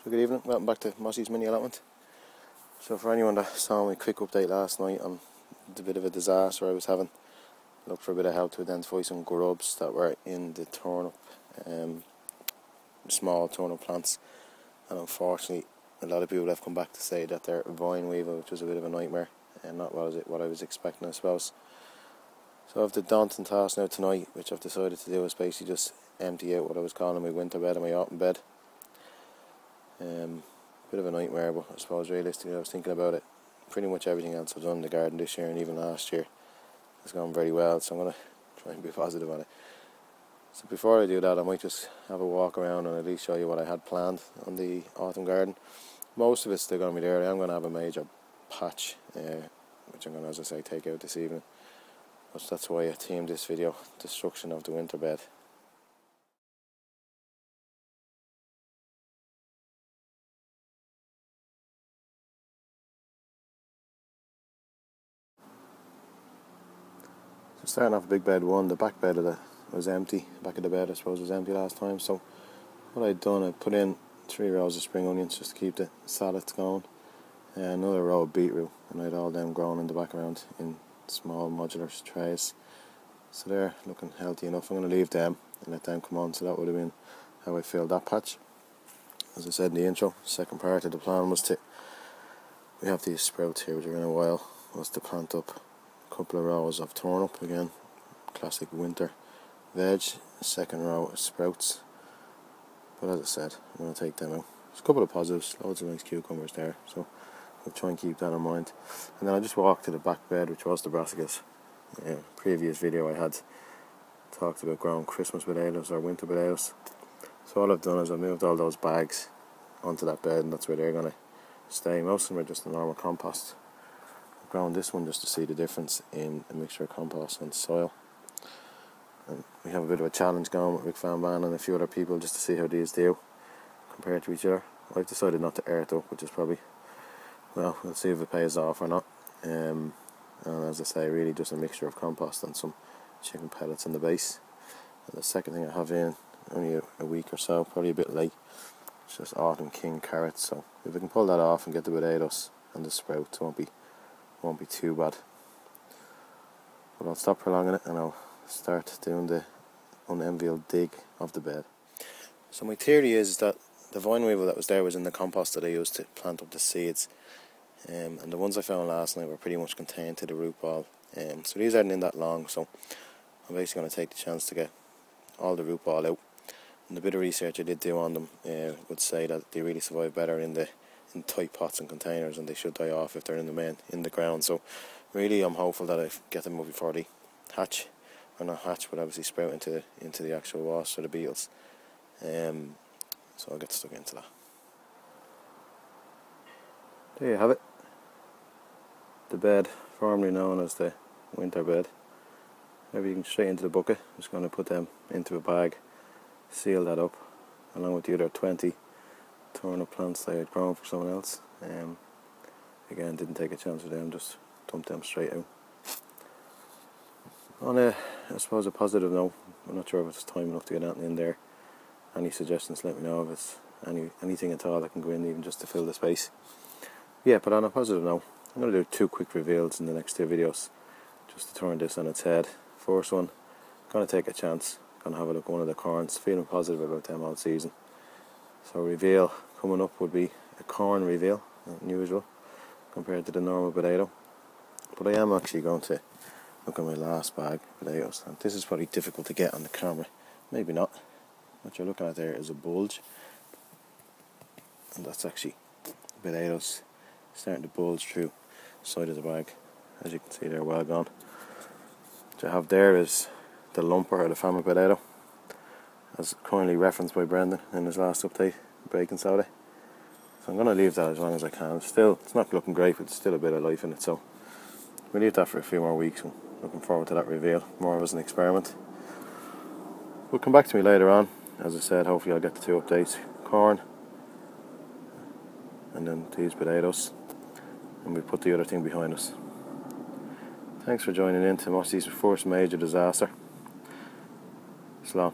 Good evening, welcome back to Mossy's Mini Allotment. So for anyone that saw my quick update last night on the bit of a disaster I was having, looked for a bit of help to identify some grubs that were in the turnip, small turnip plants, and unfortunately a lot of people have come back to say that they're Vine Weevil, which was a bit of a nightmare and not what I was expecting, I suppose. So I have the daunting task now tonight, which I've decided to do, is basically just empty out what I was calling my winter bed and my autumn bed. Bit of a nightmare, but I suppose realistically I was thinking about it. Pretty much everything else I've done in the garden this year and even last year has gone very well, so I'm going to try and be positive on it. So before I do that, I might just have a walk around and at least show you what I had planned on the autumn garden. Most of it's still going to be there. I am going to have a major patch, which I'm going to, as I say, take out this evening. But that's why I themed this video, Destruction of the Winter Bed. So starting off big bed one, the back bed of it was empty. The back of the bed I suppose was empty last time. So what I'd done, I put in 3 rows of spring onions just to keep the salads going. Another row of beetroot, and I'd all them grown in the background in small modular trays. So they're looking healthy enough. I'm going to leave them and let them come on. So that would have been how I filled that patch. As I said in the intro, second part of the plan was to, we have these sprouts here which are in a while, was to plant up a couple of rows of turnip, again classic winter veg. Second row of sprouts, but as I said, I'm going to take them out. There's a couple of positives, loads of nice cucumbers there, so I'll try and keep that in mind. And then I just walked to the back bed, which was the brassicas. Previous video I had talked about growing Christmas potatoes or winter potatoes. So all I've done is I moved all those bags onto that bed, and that's where they're going to stay. Most of them are just a normal compost. I've grown this one just to see the difference in a mixture of compost and soil. And we have a bit of a challenge going with Rick Van Van and a few other people just to see how these do compared to each other. I've decided not to air it up, which is probably, well, we'll see if it pays off or not. And as I say, really just a mixture of compost and some chicken pellets in the base. And the second thing I have in, only a week or so, probably a bit late, it's just autumn king carrots. So if we can pull that off and get the potatoes and the sprouts, it won't be too bad. But I'll stop prolonging it and I'll start doing the unenviable dig of the bed. So my theory is that the vine weevil that was there was in the compost that I used to plant up the seeds. And the ones I found last night were pretty much contained to the root ball. So these aren't in that long, so I'm basically going to take the chance to get all the root ball out. And the bit of research I did do on them would say that they really survive better in tight pots and containers, and they should die off if they're in the ground. So really I'm hopeful that I get them out before they hatch, or not hatch, but obviously sprout into the actual wasps or the beetles. So I'll get stuck into that. There you have it. The bed, formerly known as the winter bed. Everything straight into the bucket. I'm just going to put them into a bag, seal that up, along with the other 20 turnip plants that I had grown for someone else. Again, didn't take a chance with them, just dumped them straight out. On a, I suppose, a positive note, I'm not sure if it's time enough to get anything in there. Any suggestions, let me know if it's anything at all that can go in, even just to fill the space. Yeah, but on a positive note, I'm going to do 2 quick reveals in the next 2 videos, just to turn this on its head. First one, going to take a chance, going to have a look at one of the corns, feeling positive about them all season. So reveal coming up would be a corn reveal, unusual compared to the normal potato. But I am actually going to look at my last bag of potatoes, and this is probably difficult to get on the camera, maybe not. What you're looking at there is a bulge, and that's actually potatoes starting to bulge through the side of the bag. As you can see, they're well gone. What you have there is the lumper, or the family potato, as currently referenced by Brendan in his last update, baking soda. So I'm going to leave that as long as I can. Still, it's not looking great, but there's still a bit of life in it, so we'll leave that for a few more weeks. I'm looking forward to that reveal, more of as an experiment. We'll come back to me later on. As I said, hopefully I'll get the 2 updates, corn and then these potatoes, and we'll put the other thing behind us. Thanks for joining in to Mossy's first major disaster. Slán.